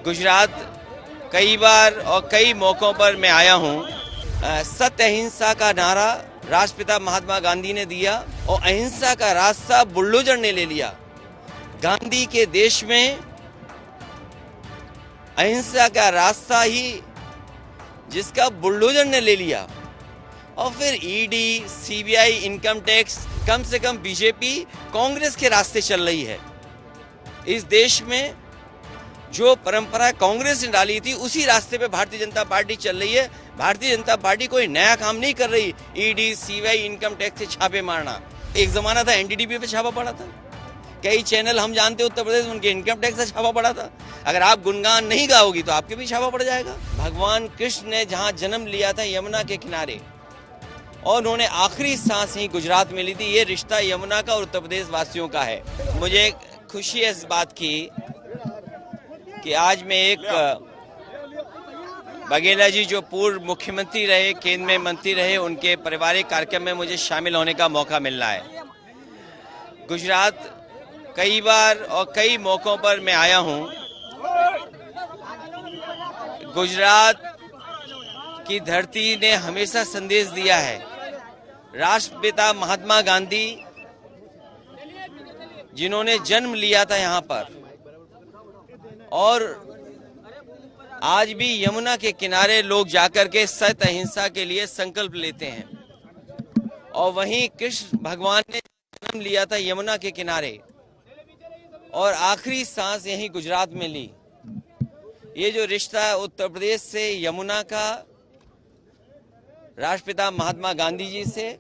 गुजरात कई बार और कई मौकों पर मैं आया हूँ। सत्य अहिंसा का नारा राष्ट्रपिता महात्मा गांधी ने दिया और अहिंसा का रास्ता बुलडोजर ने ले लिया। गांधी के देश में अहिंसा का रास्ता ही जिसका बुलडोजर ने ले लिया, और फिर ईडी, सीबीआई, इनकम टैक्स, कम से कम बीजेपी कांग्रेस के रास्ते चल रही है। इस देश में जो परंपरा कांग्रेस ने डाली थी उसी रास्ते पे भारतीय जनता पार्टी चल रही है। भारतीय जनता पार्टी कोई नया काम नहीं कर रही। ईडी, सीबीआई, इनकम टैक्स से छापे मारना, एक जमाना था एनडीटीवी पे छापा पड़ा था। कई चैनल हम जानते उत्तर प्रदेश में उनके इनकम टैक्स से छापा पड़ा था। अगर आप गुणगान नहीं गाओगी तो आपके भी छापा पड़ जाएगा। भगवान कृष्ण ने जहाँ जन्म लिया था यमुना के किनारे, और उन्होंने आखिरी सांस ही गुजरात में ली थी। ये रिश्ता यमुना का और उत्तर प्रदेश वासियों का है। मुझे खुशी है इस बात की कि आज मैं एक बघेला जी जो पूर्व मुख्यमंत्री रहे, केंद्र में मंत्री रहे, उनके पारिवारिक कार्यक्रम में मुझे शामिल होने का मौका मिल रहा है। गुजरात कई बार और कई मौकों पर मैं आया हूं। गुजरात की धरती ने हमेशा संदेश दिया है। राष्ट्रपिता महात्मा गांधी जिन्होंने जन्म लिया था यहाँ पर, और आज भी यमुना के किनारे लोग जाकर के सत्य अहिंसा के लिए संकल्प लेते हैं। और वहीं कृष्ण भगवान ने जन्म लिया था यमुना के किनारे, और आखिरी सांस यहीं गुजरात में ली। ये जो रिश्ता है उत्तर प्रदेश से, यमुना का, राष्ट्रपिता महात्मा गांधी जी से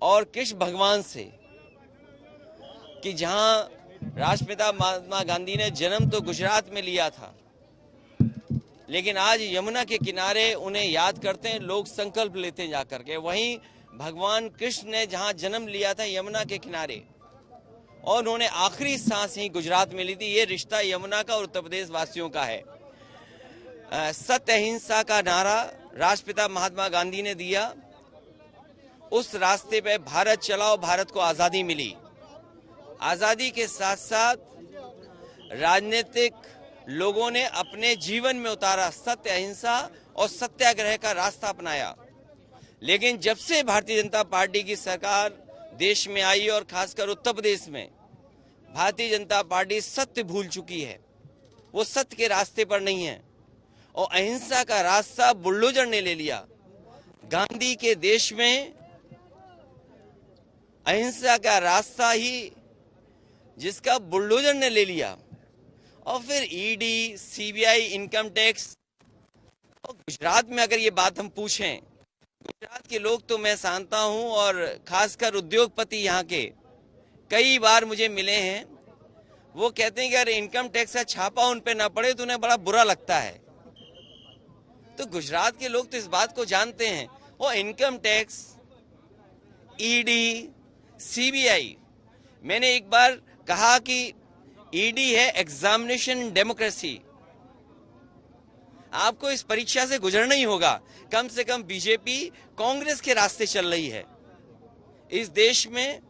और कृष्ण भगवान से, कि जहां राष्ट्रपिता महात्मा गांधी ने जन्म तो गुजरात में लिया था, लेकिन आज यमुना के किनारे उन्हें याद करते हैं लोग, संकल्प लेते हैं जाकर के। वहीं भगवान कृष्ण ने जहां जन्म लिया था यमुना के किनारे, और उन्होंने आखिरी सांस ही गुजरात में ली थी। ये रिश्ता यमुना का और उत्तर प्रदेश वासियों का है। सत्य अहिंसा का नारा राष्ट्रपिता महात्मा गांधी ने दिया, उस रास्ते पे भारत चला और भारत को आजादी मिली। आजादी के साथ साथ राजनीतिक लोगों ने अपने जीवन में उतारा सत्य अहिंसा और सत्याग्रह का रास्ता अपनाया। लेकिन जब से भारतीय जनता पार्टी की सरकार देश में आई, और खासकर उत्तर प्रदेश में, भारतीय जनता पार्टी सत्य भूल चुकी है। वो सत्य के रास्ते पर नहीं है, और अहिंसा का रास्ता बुलडोजर ने ले लिया। गांधी के देश में अहिंसा का रास्ता ही जिसका बुलडोजर ने ले लिया, और फिर ईडी, सीबीआई, इनकम टैक्स। और गुजरात में अगर ये बात हम पूछें, गुजरात के लोग तो मैं जानता हूं, और खासकर उद्योगपति यहाँ के कई बार मुझे मिले हैं। वो कहते हैं कि अगर इनकम टैक्स का छापा उन पे ना पड़े तो उन्हें बड़ा बुरा लगता है। तो गुजरात के लोग तो इस बात को जानते हैं। वो इनकम टैक्स, ईडी, सीबीआई, मैंने एक बार कहा कि ईडी है एग्जामिनेशन डेमोक्रेसी। आपको इस परीक्षा से गुजरना ही होगा। कम से कम बीजेपी कांग्रेस के रास्ते चल रही है। इस देश में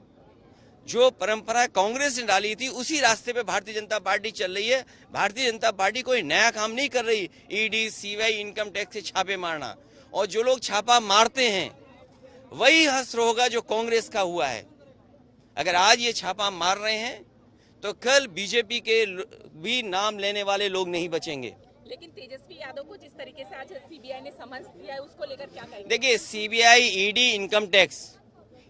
जो परंपरा कांग्रेस ने डाली थी उसी रास्ते पे भारतीय जनता पार्टी चल रही है। भारतीय जनता पार्टी कोई नया काम नहीं कर रही। ईडी, सीबीआई, इनकम टैक्स से छापे मारना, और जो लोग छापा मारते हैं वही हश्र होगा जो कांग्रेस का हुआ है। अगर आज ये छापा मार रहे हैं तो कल बीजेपी के भी नाम लेने वाले लोग नहीं बचेंगे। लेकिन तेजस्वी यादव को जिस तरीके से आज सीबीआई ने समन्स दिया है, उसको लेकर क्या कहेंगे? देखिए, सीबीआई, ईडी, इनकम टैक्स,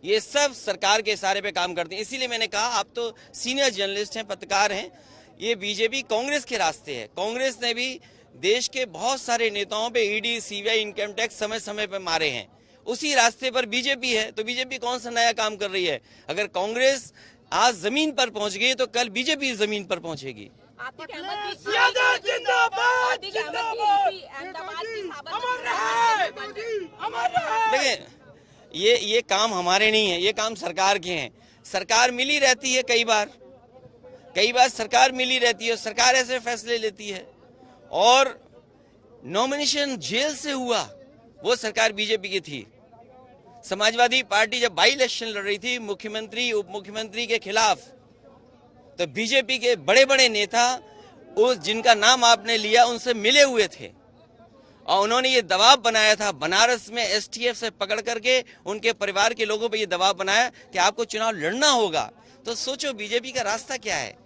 ये सब सरकार के इशारे पे काम करते हैं। इसीलिए मैंने कहा, आप तो सीनियर जर्नलिस्ट हैं, पत्रकार हैं, ये बीजेपी कांग्रेस के रास्ते है। कांग्रेस ने भी देश के बहुत सारे नेताओं पे ईडी, सीबीआई, इनकम टैक्स समय समय पे मारे हैं। उसी रास्ते पर बीजेपी है। तो बीजेपी कौन सा नया काम कर रही है? अगर कांग्रेस आज जमीन पर पहुंच गई तो कल बीजेपी जमीन पर पहुंचेगी। देखिए, ये काम हमारे नहीं है, ये काम सरकार के हैं। सरकार मिली रहती है, कई बार सरकार मिली रहती है, सरकार ऐसे फैसले लेती है। और नॉमिनेशन जेल से हुआ, वो सरकार बीजेपी की थी। समाजवादी पार्टी जब बाई इलेक्शन लड़ रही थी मुख्यमंत्री, उप मुख्यमंत्री के खिलाफ, तो बीजेपी के बड़े बड़े नेता उस जिनका नाम आपने लिया उनसे मिले हुए थे और उन्होंने ये दबाव बनाया था, बनारस में एसटीएफ से पकड़ करके उनके परिवार के लोगों पे ये दबाव बनाया कि आपको चुनाव लड़ना होगा। तो सोचो बीजेपी का रास्ता क्या है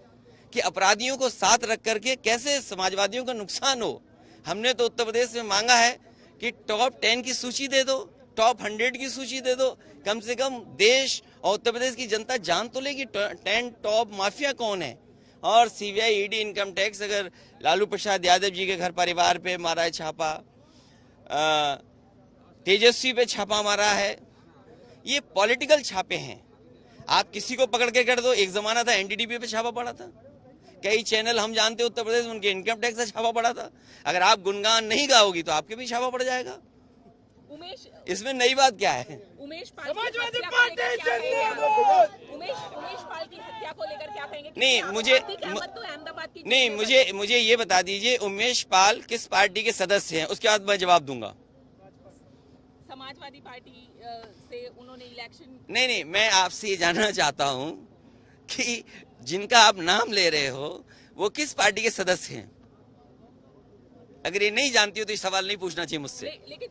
कि अपराधियों को साथ रख करके कैसे समाजवादियों का नुकसान हो। हमने तो उत्तर प्रदेश में मांगा है कि टॉप 10 की सूची दे दो, टॉप 100 की सूची दे दो, कम से कम देश और उत्तर प्रदेश की जनता जान तो लेगी 10 टॉप माफिया कौन है। और सीबीआई, ईडी, इनकम टैक्स अगर लालू प्रसाद यादव जी के घर परिवार पे मारा है छापा, तेजस्वी पे छापा मारा है, ये पॉलिटिकल छापे हैं। आप किसी को पकड़ के कर दो। एक जमाना था एनडीटीवी पे छापा पड़ा था, कई चैनल हम जानते उत्तर प्रदेश में उनके इनकम टैक्स से छापा पड़ा था। अगर आप गुणगान नहीं गाओगी तो आपके भी छापा पड़ जाएगा। उमेश, इसमें नई बात क्या है? उमेश पाल की हत्या को लेकर क्या कहेंगे? उमेश पाल की हत्या को लेकर क्या कहेंगे? नहीं, मुझे तो अहमदाबाद की नहीं, मुझे ये बता दीजिए उमेश पाल किस पार्टी के सदस्य हैं, उसके बाद मैं जवाब दूंगा। समाजवादी पार्टी से उन्होंने इलेक्शन। नहीं, मैं आपसे ये जानना चाहता हूँ कि जिनका आप नाम ले रहे हो वो किस पार्टी के सदस्य हैं। अगर ये नहीं जानती हो तो ये सवाल नहीं पूछना चाहिए मुझसे। लेकिन